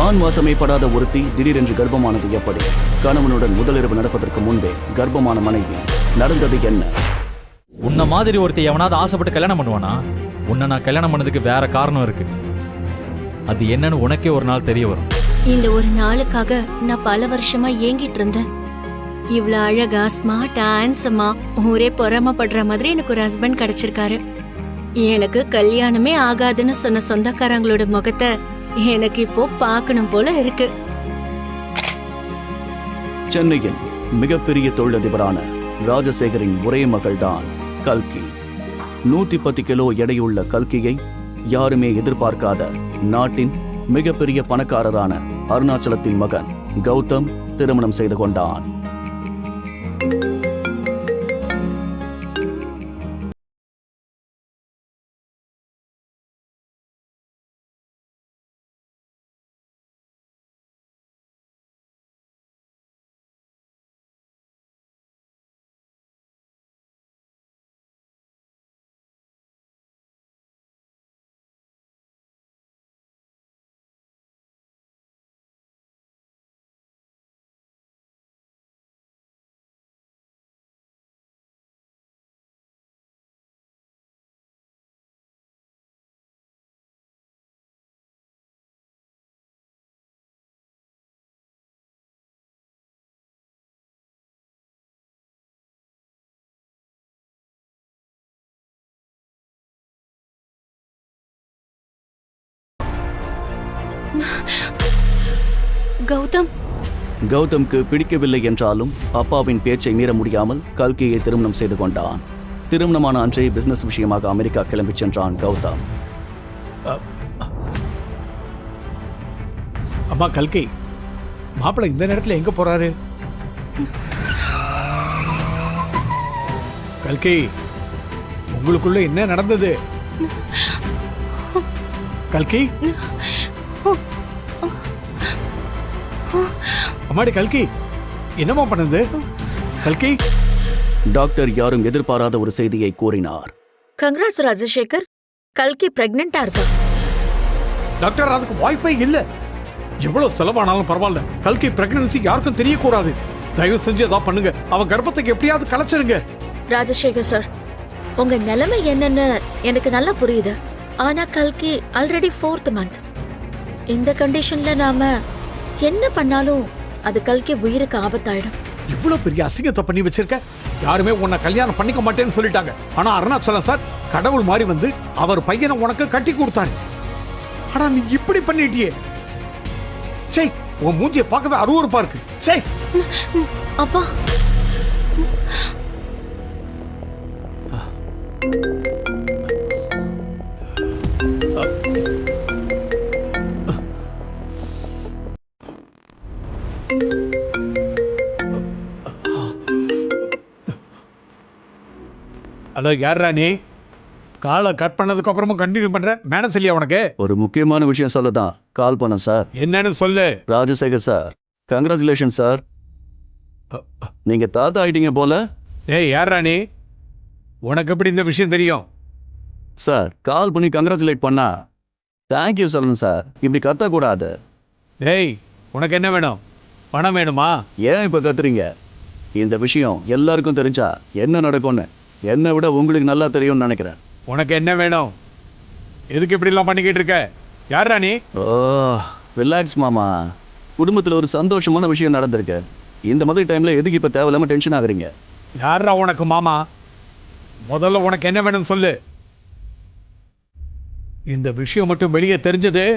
ஆண் வாசமே படாத ஒருத்தி திடீரென்று கர்ப்பமானது எப்படி? கணவனுடன் முதலிரவு நடப்பதற்கு முன்பே கர்ப்பமான மனைவி. நடந்தது என்ன? உன்ன மாதிரி ஒருத்தி எவனாவது ஆசைப்பட்டு கல்யாணம் பண்ணுவானா? உன்னை நான் கல்யாணம் பண்ணதுக்கு வேற காரணம் இருக்கு. அது என்னன்னு உனக்கே ஒரு நாள் தெரிய வரும். இந்த ஒரு நாளுக்காக நான் பல வருஷமா ஏங்கிட்டு இருந்தேன். இவ்வளவு அழகா ஸ்மார்ட்டா ஹேண்ட்ஸமா ஒரே பொறாமப்படுற மாதிரி எனக்கு ஒரு ஹஸ்பண்ட் கிடைச்சிருக்காரு. எனக்கு கல்யாணமே ஆகாதுன்னு சொன்ன சொந்தக்காரங்களோட முகத்தை எனக்கு இப்போ பார்க்கணும் போல இருக்கு. சென்னையின் மிகப்பெரிய தொழிலதிபரான ராஜசேகரின் ஒரே மகள்தான் கல்கி. 110 கிலோ எடையுள்ள கல்கியை யாருமே எதிர்பார்க்காத நாட்டின் மிகப்பெரிய பணக்காரரான அருணாச்சலத்தின் மகன் கௌதம் திருமணம் செய்து கொண்டான். கௌதம்க்கு பிடிக்கவில்லை என்றாலும் அப்பாவின் பேச்சை மீற முடியாமல் கல்கியை திருமணம் செய்து கொண்டான். திருமணமான அன்றே பிசினஸ் விஷயமாக அமெரிக்கா கிளம்பி சென்றான் கௌதம். அம்மா கல்கி, மாப்பிள்ளை இந்த நேரத்தில் எங்க போறாரு? கல்கி, உங்களுக்குள்ள என்ன நடந்தது? கல்கி, அம்மாடி கல்கி, என்னமா பண்ணது? கல்கி. டாக்டர் யாரும் எதிர்பாராத ஒரு செய்தியை கூறினார். கங்க்ராட்ஸ் ராஜசேகர், கல்கி பிரெக்னெண்டா இருக்கா. டாக்டர், அதுக்கு வாய்ப்பே இல்ல. எவ்வளவு செலவானாலும் பரவாயில்ல, கல்கி பிரெக்னன்சி யாருக்கும் தெரியக்கூடாது. தயவு செஞ்சு ஏதாவது பண்ணுங்க. அவ கர்ப்பத்துக்கு எப்படியாவது கலைச்சிருங்க. ராஜசேகர் சார், உங்க நிலைமை என்னன்னு எனக்கு நல்லா புரியுது. ஆனா கல்கி ஆல்ரெடி 4th month. இந்த கண்டிஷன்ல நாம என்ன பண்ணாலும் அது கல்கி உயிருக்கு ஆபத்தாயிடும். இவ்வளவு பெரிய அசிங்கத்தை பண்ணி வச்சிருக்க. யாருமே உன்னை கல்யாணம் பண்ணிக்க மாட்டேன்னு சொல்லிட்டாங்க. ஆனா அருணாச்சலம் சார் கடவுள் மாதிரி வந்து அவர் பையனை உனக்கு கட்டி கொடுத்தாரு. ஆனா நீ இப்படி பண்ணிட்டியே. சே, உன் மூஞ்சியை பார்க்கவே அருவருப்பா இருக்கு. சே அப்பா, ஹலோ, யாரா நீ? காலை கட் பண்ணதுக்கு அப்புறமும் கண்டினியூ பண்ற? மேனஸ் இல்லையா உனக்கு? ஒரு முக்கியமான விஷயம் சொல்லதான் கால் பண்ணேன் சார். என்னன்னு சொல்லு. Rajasekar sir, congratulation sir. நீங்க தாத்தா ஆயிட்டீங்க போல. ஏய், யாரா நீ? உனக்கு எப்படி இந்த விஷயம் தெரியும்? சார், கால் பண்ணி கங்க்ராச்சுலேட் பண்ணா தேங்க்யூ சொல்லணும் சார். இப்படி கத்தக்கூடாது. ஏய், உனக்கு என்ன வேணும்? பணம் வேணுமா? ஏன் இப்ப கத்துறீங்க? இந்த விஷயம் எல்லாருக்கும் தெரிஞ்சா என்ன நடக்கும்னு என்னை விட உங்களுக்கு நல்லா தெரியும்னு நினைக்கிறேன். உனக்கு என்ன வேணும்? எதுக்கு இப்படி எல்லாம் பண்ணிக்கிட்டு இருக்க? யாரா நீ? ஓ, ரிலாக்ஸ் மாமா. குடும்பத்தில் ஒரு சந்தோஷமான விஷயம் நடந்திருக்கு. இந்த மாதிரி டைம்ல எதுக்கு இப்ப தேவையில்லாம டென்ஷன் ஆகுறீங்க? யாரா உனக்கு மாமா? முதல்ல உனக்கு என்ன வேணும் சொல்லு. இந்த விஷயம் மட்டும் வெளியே தெரிஞ்சது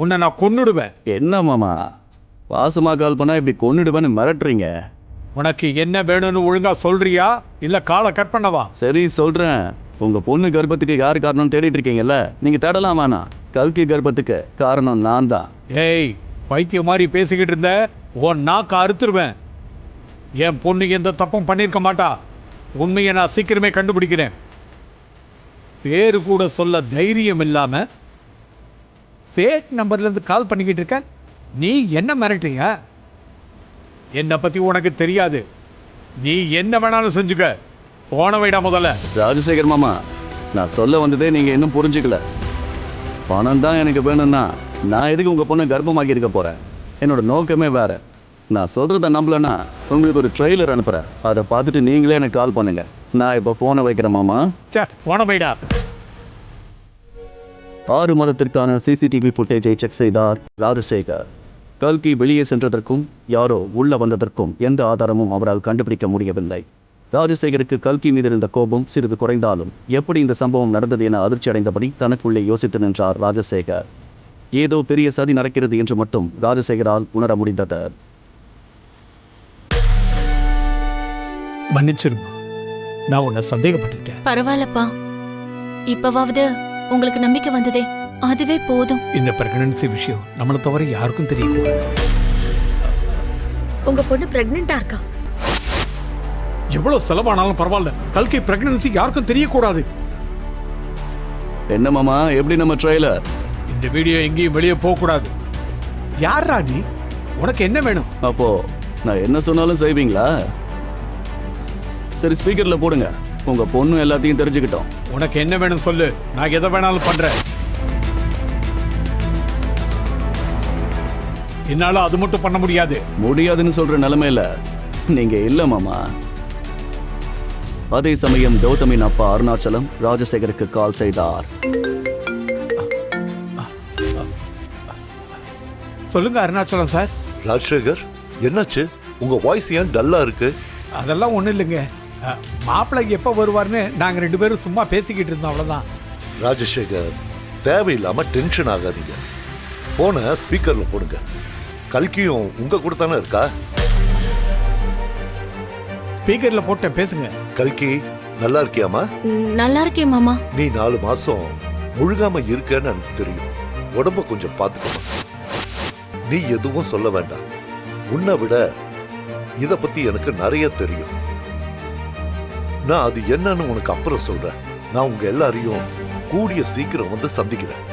உன்னை நான் கொன்னுடுவேன். என்ன மாமா, பாசமா கால் பண்ணா இப்படி கொன்னுடுவேன்னு மிரட்டுறீங்க? உனக்கு என்ன வேணும்னு ஒழுங்கா சொல்றியா இல்ல காலை கட் பண்ணவா? சரி சொல்றேன். உங்க பொண்ணு கர்ப்பத்துக்கு யார் காரணம் தேடிட்டு இருக்கீங்கல்ல, நீங்க தேடலாம் வேணாம். கல்கி கர்ப்பத்துக்கு காரணம் நான் தான். ஏய், பைத்தியம் மாதிரி பேசிக்கிட்டு இருந்த உன் நாக்க அறுத்துருவேன். என் பொண்ணு எந்த தப்பும் பண்ணியிருக்க மாட்டா. உண்மையை நான் சீக்கிரமே கண்டுபிடிக்கிறேன். பேரு கூட சொல்ல தைரியம் இல்லாம ஃபேக் நம்பர்ல இருந்து கால் பண்ணிக்கிட்டு இருக்க. நீ என்ன மிரட்டுறீங்க? என்னை பத்தி உனக்கு தெரியாது. நீ என்ன வேணாலும் செஞ்சுக்க. போன வைடா முதல்ல. ராஜசேகர் மாமா, நான் சொல்ல வந்ததே நீங்க இன்னும் புரிஞ்சுக்கல. பணம் தான் எனக்கு வேணும்னா நான் எதுக்கு உங்கள் பொண்ணை கர்ப்பமாக்கி இருக்க போகிறேன்? என்னோட நோக்கமே வேற. நான் சொல்கிறத நம்பலன்னா உங்களுக்கு ஒரு ட்ரெய்லர் அனுப்புகிறேன். அதை பார்த்துட்டு நீங்களே எனக்கு கால் பண்ணுங்க. நான் இப்போ ஃபோனை வைக்கிறேன் மாமா. சே போன போயிடா. 6 மாதத்திற்கான சிசிடிவி ஃபுட்டேஜை செக் செய்தார் ராஜசேகர். கல்கி வெளியே சென்றதற்கும் யாரோ உள்ள வந்ததற்கும் எந்த ஆதாரமும் அவரால் கண்டுபிடிக்க முடியவில்லை. ராஜசேகருக்கு கல்கி மீது இருந்த கோபம் சிறிது குறைந்தாலும் எப்படி இந்த சம்பவம் நடந்தது என அதிர்ச்சி அடைந்தபடி தனக்குள்ளே யோசித்து நின்றார் ராஜசேகர். ஏதோ பெரிய சதி நடக்கிறது என்று மட்டும் ராஜசேகரால் உணர முடிந்தது. மன்னிச்சிருமா, நான் உன்னை சந்தேகப்பட்டுட்டேன். பரவாயில்லப்பா, இப்பவாவது உங்களுக்கு நம்பிக்கை வந்ததே, அதுவே போதும். இந்த பிரெக்னன்சி விஷயம் நம்மளை தவிர யாருக்கும் தெரியக்கூடாது. உங்க பொண்ணு பிரெக்னெண்டா இருக்கா? எவ்வளவு செலவானாலும் பரவாயில்ல, கல்கி பிரெக்னன்சி யாருக்கும் தெரியக்கூடாது. என்ன மாமா, எப்படி நம்ம ட்ரெய்லர்? இந்த வீடியோ எங்கேயும் வெளியே போக கூடாது. யாரா நீ? உனக்கு என்ன வேணும்? அப்போ நான் என்ன சொன்னாலும் செய்வீங்களா? சரி, ஸ்பீக்கர்ல போடுங்க. உங்க பொண்ணு எல்லாத்தையும் தெரிஞ்சுக்கிட்டோம். உனக்கு என்ன வேணும் சொல்லு, நான் எதை வேணாலும் பண்றேன். என்னால அது மட்டும் பண்ண முடியாது. முடியாதுன்னு சொல்ற நிலைமையில நீங்க இல்ல மாமா. அதே சமயம் கௌதமின் அப்பா அருணாச்சலம் ராஜசேகருக்கு கால் செய்தார். சொல்லுங்க அருணாச்சலம் சார். ராஜசேகர், என்னாச்சு? உங்க வாய்ஸ் ஏன் டல்லா இருக்கு? அதெல்லாம் ஒண்ணும் இல்லைங்க. மாப்பிள்ளை எப்ப வருவார்னு நாங்க 2 பேரும் சும்மா பேசிக்கிட்டு இருந்தோம், அவ்வளவுதான். ராஜசேகர், தேவையில்லாம டென்ஷன் ஆகாதீங்க. போனை ஸ்பீக்கர்ல போடுங்க. கல்கியும் உங்க கூட தானே இருக்கா? ஸ்பீக்கர்ல போட்டேன், பேசுங்க. கல்கி, நல்லா இருக்கியாமா? நல்லா இருக்கேன் மாமா. நீ 4 மாசம் முழுகாம இருக்கன்னு எனக்கு தெரியும். உடம்ப கொஞ்சம் பார்த்துக்கமா. நீ எதுவும் சொல்ல வேண்டாம். உன்னை விட இத பத்தி எனக்கு நிறைய தெரியும். நான் அது என்னன்னு உனக்கு அப்புறம் சொல்றேன். நான் உங்க எல்லாரையும் கூடிய சீக்கிரம் வந்து சந்திக்கிறேன்.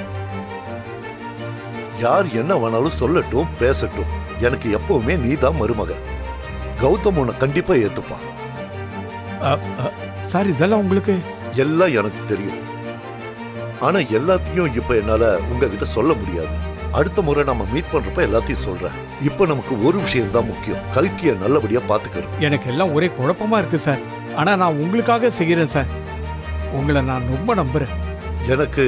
யார் என்ன வேணாலும் சொல்லட்டும், பேசட்டும். எனக்கு எப்பவுமே நீதான் மருமக. கௌதம் உன்னை கண்டிப்பா ஏத்துப்பான். சார், இதெல்லாம் உங்களுக்கு எல்லாம் எனக்கு தெரியும். ஆனா எல்லாத்தையும் இப்ப என்னால உங்ககிட்ட சொல்ல முடியாது. அடுத்த முறை நம்ம மீட் பண்றப்ப எல்லாத்தையும் சொல்றேன். இப்ப நமக்கு ஒரு விஷயம் தான் முக்கியம், கல்கியை நல்லபடியா பாத்துக்கிறது. எனக்கு எல்லாம் ஒரே குழப்பமா இருக்கு சார். ஆனா நான் உங்களுக்காக செய்கிறேன் சார். உங்களை நான் ரொம்ப நம்புறேன். எனக்கு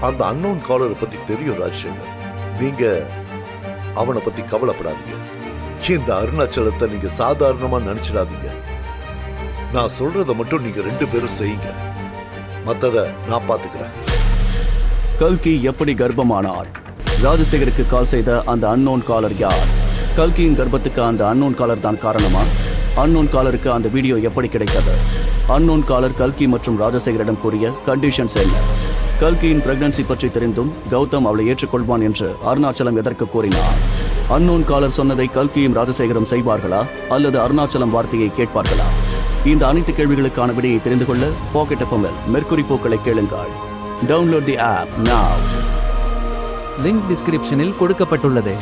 அந்த அன்னோன் காலரை பத்தி தெரியும் ராஜசேகர். நீங்க அவனை பத்தி கவலைப்படாதீங்க. இந்த அருணாச்சலத்தை நீங்க சாதாரணமா நினைச்சிடாதீங்க. நான் சொல்றத மட்டும் நீங்க 2 பேரும் செய்யுங்க. மத்தத நான் பாத்துக்கிறேன். கல்கி எப்படி கர்ப்பமானாள்? ராஜசேகருக்கு கால் செய்த அந்த அன்னோன் காலர் யார்? கல்கியின் கர்ப்பத்துக்கு அந்த அன்னோன் காலர் தான் காரணமா? அன்னோன் காலருக்கு அந்த வீடியோ எப்படி கிடைத்தது? அன்னோன் காலர் கல்கி மற்றும் ராஜசேகரிடம் கூறிய கண்டிஷன்ஸ் என்ன? கல்கியின் பிரெக்னன்சி பற்றி தெரிந்தும் கௌதம் அவளை ஏற்றுக்கொள்வான் என்று அருணாச்சலம் எதற்கு கூறினார்? அன்னோன் காலர் சொன்னதை கல்கியும் ராஜசேகரும் செய்வார்களா அல்லது அருணாச்சலம் வார்த்தையை கேட்பார்களா? இந்த அனைத்து கேள்விகளுக்கான விடையை தெரிந்து கொள்ள பாக்கெட் எஃப்எம்மில் மெர்க்குரி பூக்களை கேளுங்கள். Download the app now. Link டிஸ்கிரிப்ஷனில் கொடுக்கப்பட்டுள்ளது.